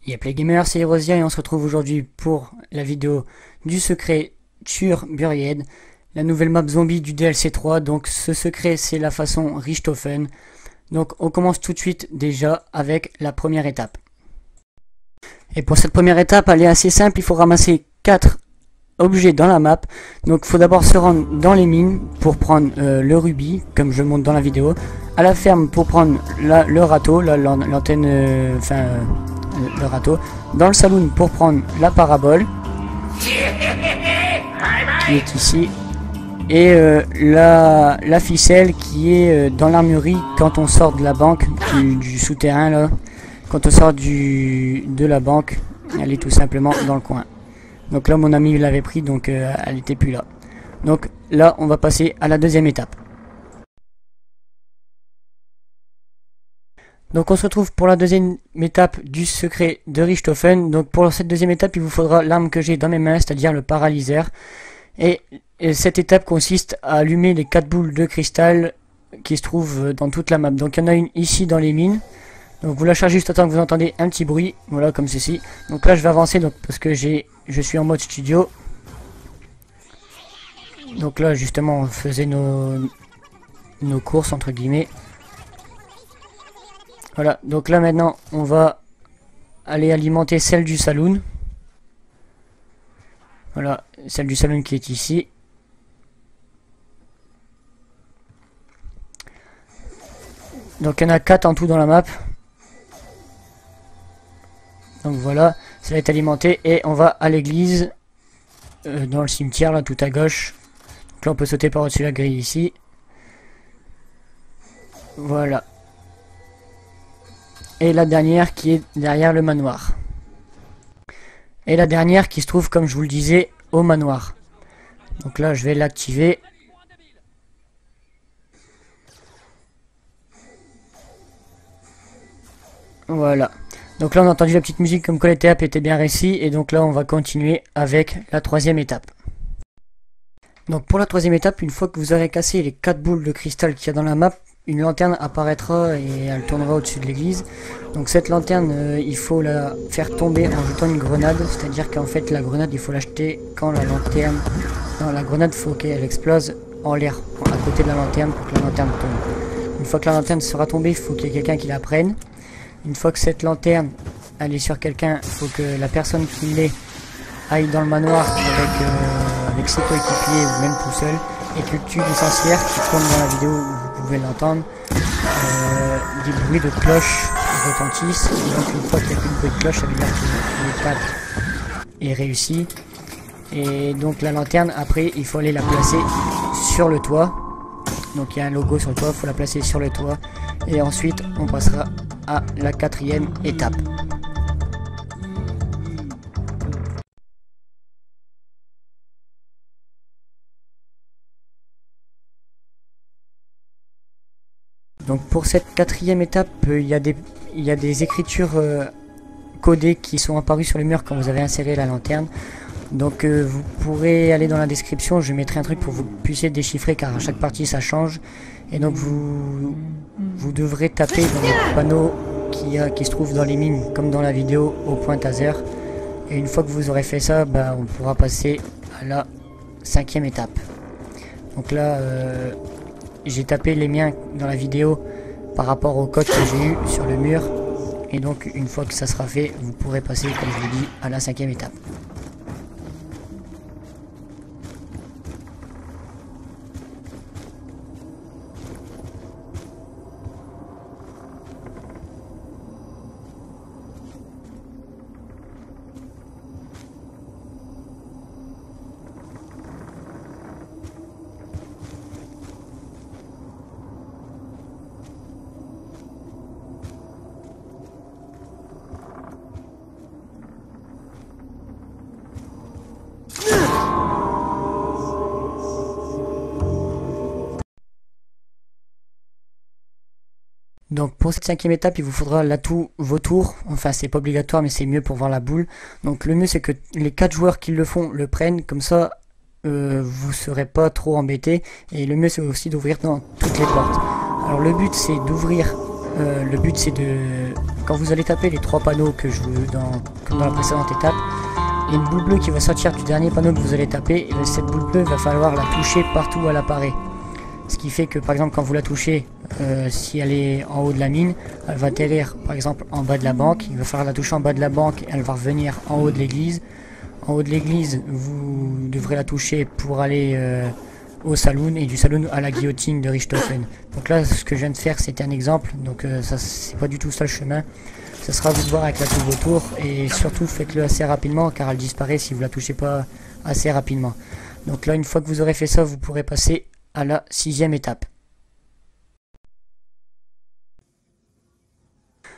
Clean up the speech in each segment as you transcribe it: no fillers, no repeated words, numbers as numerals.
Yep les gamers, c'est Erosia et on se retrouve aujourd'hui pour la vidéo du secret sur Buried, la nouvelle map zombie du DLC 3. Donc ce secret c'est la façon Richthofen. Donc on commence tout de suite déjà avec la première étape. Et pour cette première étape elle est assez simple, il faut ramasser 4 objets dans la map. Donc il faut d'abord se rendre dans les mines pour prendre le rubis, comme je montre dans la vidéo, à la ferme pour prendre le râteau, l'antenne, le râteau, dans le saloon pour prendre la parabole qui est ici, et la ficelle qui est dans l'armurerie quand on sort de la banque du souterrain là. Quand on sort de la banque, elle est tout simplement dans le coin. Donc là mon ami l'avait pris, donc elle n'était plus là. Donc là on va passer à la deuxième étape. Donc on se retrouve pour la deuxième étape du secret de Richthofen. Donc pour cette deuxième étape il vous faudra l'arme que j'ai dans mes mains, c'est-à-dire le paralyseur. Et cette étape consiste à allumer les 4 boules de cristal qui se trouvent dans toute la map. Donc il y en a une ici dans les mines. Donc vous la chargez juste autant que vous entendez un petit bruit, voilà comme ceci. Donc là je vais avancer donc, parce que je suis en mode studio. Donc là justement on faisait nos courses entre guillemets. Voilà, donc là maintenant on va aller alimenter celle du saloon. Voilà, celle du saloon qui est ici. Donc il y en a 4 en tout dans la map. Donc voilà, ça va être alimenté et on va à l'église, dans le cimetière là tout à gauche. Donc là on peut sauter par au-dessus de la grille ici. Voilà. Et la dernière qui est derrière le manoir. Et la dernière qui se trouve, comme je vous le disais, au manoir. Donc là je vais l'activer. Voilà. Donc là on a entendu la petite musique comme quoi l'étape était bien réussie. Et donc là on va continuer avec la troisième étape. Donc pour la troisième étape, une fois que vous aurez cassé les 4 boules de cristal qu'il y a dans la map, une lanterne apparaîtra et elle tournera au-dessus de l'église. Donc cette lanterne, il faut la faire tomber en jetant une grenade. C'est-à-dire qu'en fait la grenade il faut l'acheter quand la lanterne... Non, la grenade faut qu'elle explose en l'air, à côté de la lanterne pour que la lanterne tombe. Une fois que la lanterne sera tombée, il faut qu'il y ait quelqu'un qui la prenne. Une fois que cette lanterne elle est sur quelqu'un, il faut que la personne qui l'ait aille dans le manoir avec ses coéquipiers ou même tout seul et que tue les sorcières qui tournent dans la vidéo, vous pouvez l'entendre. Des bruits de cloche retentissent, et donc une fois qu'il n'y a plus de bruit de cloche, ça veut dire que l'étape est réussie. Et donc la lanterne, après il faut aller la placer sur le toit. Donc il y a un logo sur le toit, il faut la placer sur le toit. Et ensuite on passera à la quatrième étape. Donc pour cette quatrième étape, il y a des écritures codées qui sont apparues sur le mur quand vous avez inséré la lanterne. Donc vous pourrez aller dans la description, je mettrai un truc pour que vous puissiez déchiffrer car à chaque partie ça change. Et donc vous devrez taper dans le panneau qui se trouve dans les mines comme dans la vidéo au point taser. Et une fois que vous aurez fait ça, on pourra passer à la cinquième étape. Donc là j'ai tapé les miens dans la vidéo par rapport au code que j'ai eu sur le mur. Et donc une fois que ça sera fait, vous pourrez passer, comme je l'ai dit, à la cinquième étape. Donc pour cette cinquième étape, il vous faudra l'atout vautour. Enfin c'est pas obligatoire mais c'est mieux pour voir la boule. Donc le mieux c'est que les 4 joueurs qui le font le prennent. Comme ça vous serez pas trop embêtés. Et le mieux c'est aussi d'ouvrir dans toutes les portes. Alors le but c'est d'ouvrir, le but c'est de quand vous allez taper les 3 panneaux que comme dans la précédente étape, il y a une boule bleue qui va sortir du dernier panneau que vous allez taper, et cette boule bleue va falloir la toucher partout où elle apparaît. Ce qui fait que par exemple quand vous la touchez, si elle est en haut de la mine, elle va atterrir par exemple en bas de la banque, il va falloir la toucher en bas de la banque, elle va revenir en haut de l'église. En haut de l'église, vous devrez la toucher pour aller au saloon, et du saloon à la guillotine de Richthofen. Donc là, ce que je viens de faire, c'était un exemple, donc ça c'est pas du tout ça le chemin. Ça sera à vous de voir avec la touche vautour, et surtout faites-le assez rapidement car elle disparaît si vous la touchez pas assez rapidement. Donc là, une fois que vous aurez fait ça, vous pourrez passer à la 6e étape.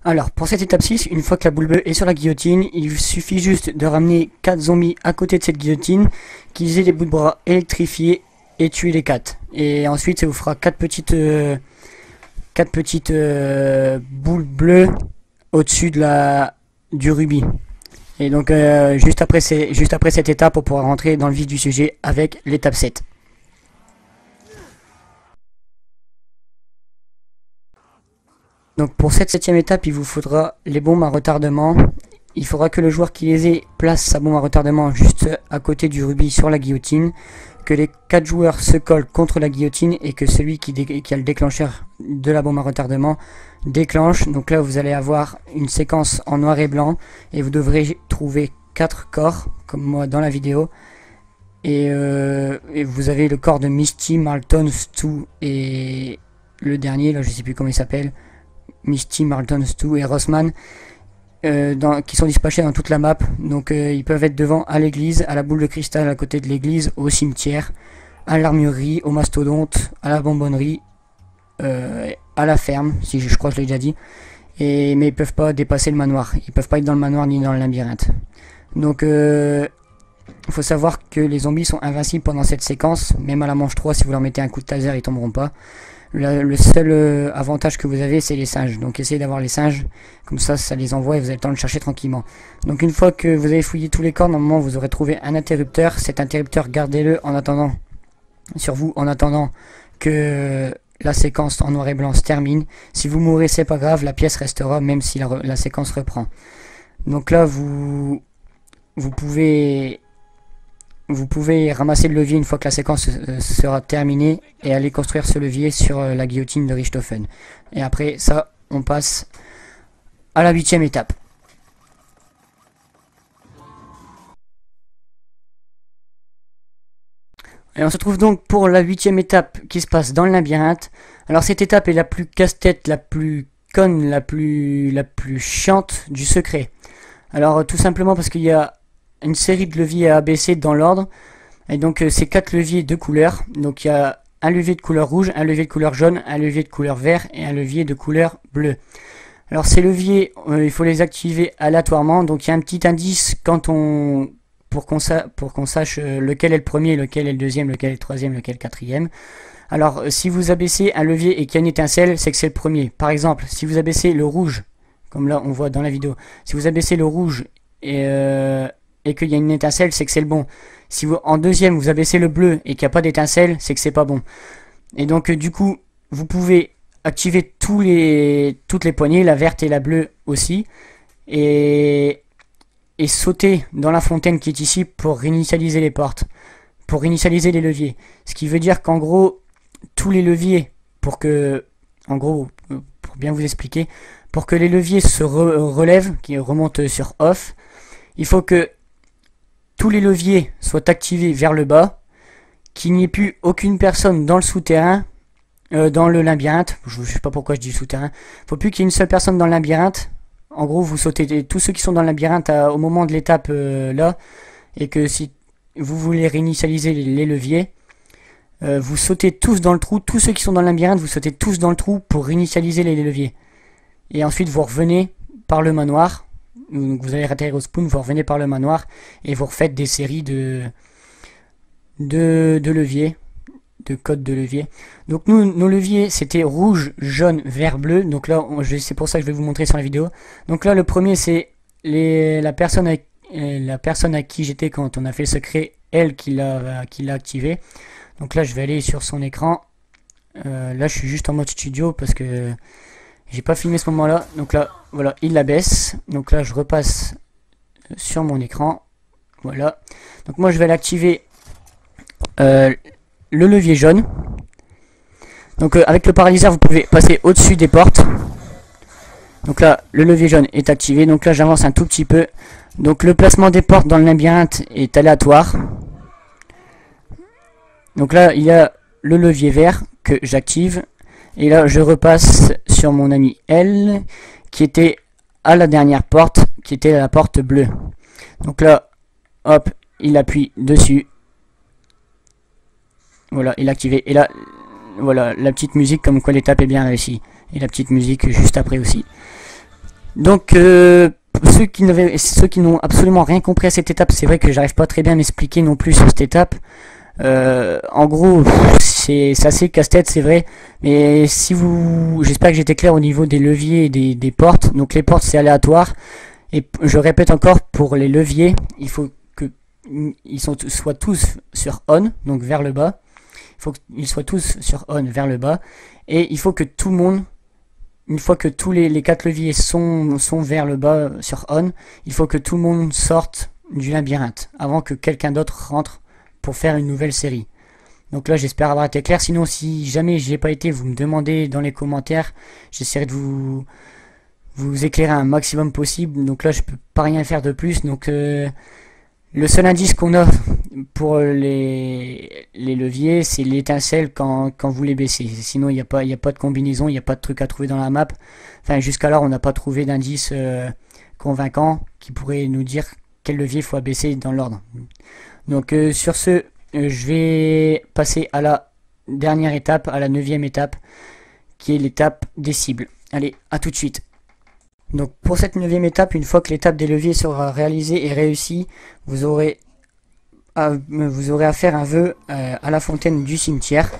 Alors, pour cette étape 6, une fois que la boule bleue est sur la guillotine, il suffit juste de ramener 4 zombies à côté de cette guillotine, qu'ils aient des bouts de bras électrifiés, et tuer les 4. Et ensuite, ça vous fera 4 petites boules bleues au-dessus du rubis. Et donc, juste après cette étape, on pourra rentrer dans le vif du sujet avec l'étape 7. Donc pour cette 7e étape, il vous faudra les bombes à retardement. Il faudra que le joueur qui les ait place sa bombe à retardement juste à côté du rubis sur la guillotine, que les 4 joueurs se collent contre la guillotine et que celui qui a le déclencheur de la bombe à retardement déclenche. Donc là vous allez avoir une séquence en noir et blanc et vous devrez trouver 4 corps comme moi dans la vidéo. Et vous avez le corps de Misty, Marlton, Stu et le dernier, là je sais plus comment il s'appelle. Misty, Marlton, Stu et Rossman qui sont dispatchés dans toute la map. Donc ils peuvent être devant à l'église, à la boule de cristal à côté de l'église, au cimetière, à l'armurerie, au mastodonte, à la bonbonnerie, à la ferme, si je crois que je l'ai déjà dit. Mais ils peuvent pas dépasser le manoir. Ils peuvent pas être dans le manoir ni dans le labyrinthe. Donc il faut savoir que les zombies sont invincibles pendant cette séquence. Même à la manche 3, si vous leur mettez un coup de taser, ils tomberont pas. Le seul avantage que vous avez, c'est les singes. Donc essayez d'avoir les singes, comme ça les envoie et vous avez le temps de le chercher tranquillement. Donc une fois que vous avez fouillé tous les corps, normalement vous aurez trouvé un interrupteur. Cet interrupteur, gardez-le en attendant, sur vous, en attendant que la séquence en noir et blanc se termine. Si vous mourrez, c'est pas grave, la pièce restera même si la séquence reprend. Donc là, vous pouvez ramasser le levier une fois que la séquence sera terminée et aller construire ce levier sur la guillotine de Richthofen. Et après ça, on passe à la 8e étape. Et on se trouve donc pour la 8e étape qui se passe dans le labyrinthe. Alors cette étape est la plus casse-tête, la plus conne, la plus chiante du secret. Alors tout simplement parce qu'il y a une série de leviers à abaisser dans l'ordre, et donc c'est 4 leviers de couleur. Donc il y a un levier de couleur rouge, un levier de couleur jaune, un levier de couleur vert et un levier de couleur bleue. Alors ces leviers, il faut les activer aléatoirement. Donc il y a un petit indice pour qu'on sache lequel est le premier, lequel est le deuxième, lequel est le troisième, lequel est le quatrième. Alors si vous abaissez un levier et qu'il y a une étincelle, c'est que c'est le premier. Par exemple, si vous abaissez le rouge, comme là on voit dans la vidéo, si vous abaissez le rouge et qu'il y a une étincelle, c'est que c'est le bon. Si en deuxième vous abaissez le bleu et qu'il n'y a pas d'étincelle, c'est que c'est pas bon. Et donc du coup, vous pouvez activer toutes les poignées, la verte et la bleue aussi, et sauter dans la fontaine qui est ici pour réinitialiser les portes, pour réinitialiser les leviers. Ce qui veut dire qu'en gros, tous les leviers, pour bien vous expliquer, pour que les leviers se relèvent, qui remontent sur off, il faut que tous les leviers soient activés vers le bas, qu'il n'y ait plus aucune personne dans le souterrain, dans le labyrinthe. Je ne sais pas pourquoi je dis souterrain. Il ne faut plus qu'il y ait une seule personne dans le labyrinthe. En gros, vous sautez tous ceux qui sont dans le labyrinthe au moment de l'étape là, et que si vous voulez réinitialiser les leviers, vous sautez tous dans le trou. Tous ceux qui sont dans le labyrinthe, vous sautez tous dans le trou pour réinitialiser les leviers. Et ensuite, vous revenez par le manoir. Donc vous allez atterrir au spawn, vous revenez par le manoir et vous refaites des séries de leviers, de codes de levier. Donc nos leviers c'était rouge, jaune, vert, bleu. Donc là c'est pour ça que je vais vous montrer sur la vidéo. Donc là le premier c'est la personne à qui j'étais quand on a fait le secret, elle qui l'a activé. Donc là je vais aller sur son écran. Là je suis juste en mode studio parce que J'ai pas filmé ce moment-là. Donc là, voilà, il la baisse. Donc là, je repasse sur mon écran. Voilà. Donc moi, je vais l'activer le levier jaune. Donc avec le paralyseur, vous pouvez passer au-dessus des portes. Donc là, le levier jaune est activé. Donc là, j'avance un tout petit peu. Donc le placement des portes dans le labyrinthe est aléatoire. Donc là, il y a le levier vert que j'active. Et là, je repasse sur mon ami L, qui était à la dernière porte, qui était la porte bleue. Donc là, hop, il appuie dessus. Voilà, il est activé. Et là, voilà, la petite musique comme quoi l'étape est bien réussie. Et la petite musique juste après aussi. Donc, ceux qui n'ont absolument rien compris à cette étape, c'est vrai que j'arrive pas très bien à m'expliquer non plus sur cette étape. En gros, c'est assez casse-tête, c'est vrai. Mais si j'espère que j'étais clair au niveau des leviers et des portes. Donc les portes c'est aléatoire. Et je répète encore, pour les leviers, il faut que soient tous sur on, donc vers le bas. Il faut qu'ils soient tous sur on vers le bas. Et il faut que tout le monde, une fois que tous les 4 leviers sont vers le bas sur on, il faut que tout le monde sorte du labyrinthe avant que quelqu'un d'autre rentre pour faire une nouvelle série. Donc là, j'espère avoir été clair. Sinon, si jamais j'y ai pas été, vous me demandez dans les commentaires. J'essaierai de vous éclairer un maximum possible. Donc là, je peux pas rien faire de plus. Donc le seul indice qu'on a pour les leviers, c'est l'étincelle quand vous les baissez. Sinon, il n'y a pas de combinaison, il n'y a pas de truc à trouver dans la map. Enfin, jusqu'alors, on n'a pas trouvé d'indice convaincant qui pourrait nous dire quel levier il faut abaisser dans l'ordre. Donc sur ce, je vais passer à la dernière étape, à la 9e étape, qui est l'étape des cibles. Allez, à tout de suite. Donc pour cette 9e étape, une fois que l'étape des leviers sera réalisée et réussie, vous aurez à faire un vœu à la fontaine du cimetière.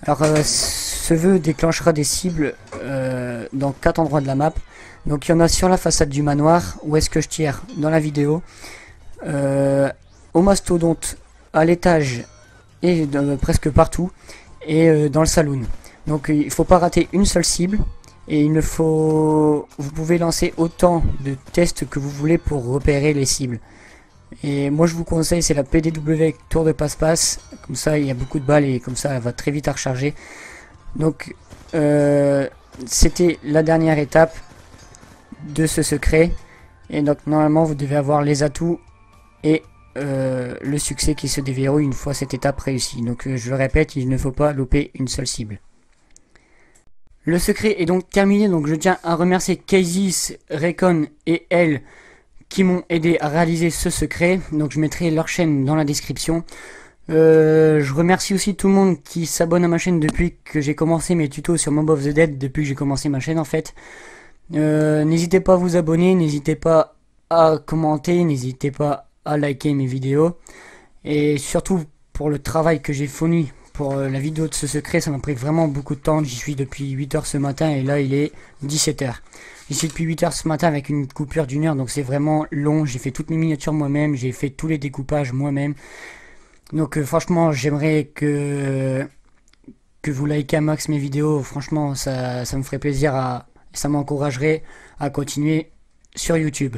Alors ce vœu déclenchera des cibles dans 4 endroits de la map. Donc il y en a sur la façade du manoir, où est-ce que je tire dans la vidéo. Au mastodonte, à l'étage et presque partout, et dans le saloon. Donc il faut pas rater une seule cible, et vous pouvez lancer autant de tests que vous voulez pour repérer les cibles. Et moi je vous conseille, c'est la PDW tour de passe-passe, comme ça il y a beaucoup de balles et comme ça elle va très vite à recharger. Donc c'était la dernière étape de ce secret, et donc normalement vous devez avoir les atouts et le succès qui se déverrouille une fois cette étape réussie. Donc je le répète, il ne faut pas louper une seule cible. Le secret est donc terminé, donc je tiens à remercier Kaisis, Recon et Elle qui m'ont aidé à réaliser ce secret. Donc je mettrai leur chaîne dans la description. Je remercie aussi tout le monde qui s'abonne à ma chaîne depuis que j'ai commencé mes tutos sur Mob of the Dead, depuis que j'ai commencé ma chaîne en fait. N'hésitez pas à vous abonner, n'hésitez pas à commenter, n'hésitez pas à liker mes vidéos, et surtout pour le travail que j'ai fourni pour la vidéo de ce secret, ça m'a pris vraiment beaucoup de temps. J'y suis depuis 8h ce matin et là il est 17h. J'y suis depuis 8h ce matin avec une coupure d'1 heure, donc c'est vraiment long. J'ai fait toutes mes miniatures moi-même, j'ai fait tous les découpages moi-même. Donc franchement j'aimerais que vous likez un max mes vidéos. Franchement ça me ferait plaisir, ça m'encouragerait à continuer sur YouTube.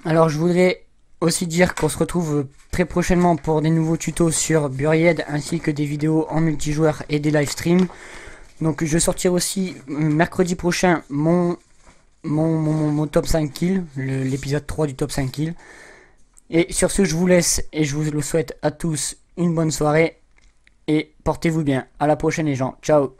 Alors je voudrais aussi dire qu'on se retrouve très prochainement pour des nouveaux tutos sur Buried, ainsi que des vidéos en multijoueur et des live streams. Donc je sortirai aussi mercredi prochain mon top 5 kills, l'épisode 3 du top 5 kills. Et sur ce, je vous laisse et je vous le souhaite à tous une bonne soirée et portez-vous bien. À la prochaine les gens, ciao.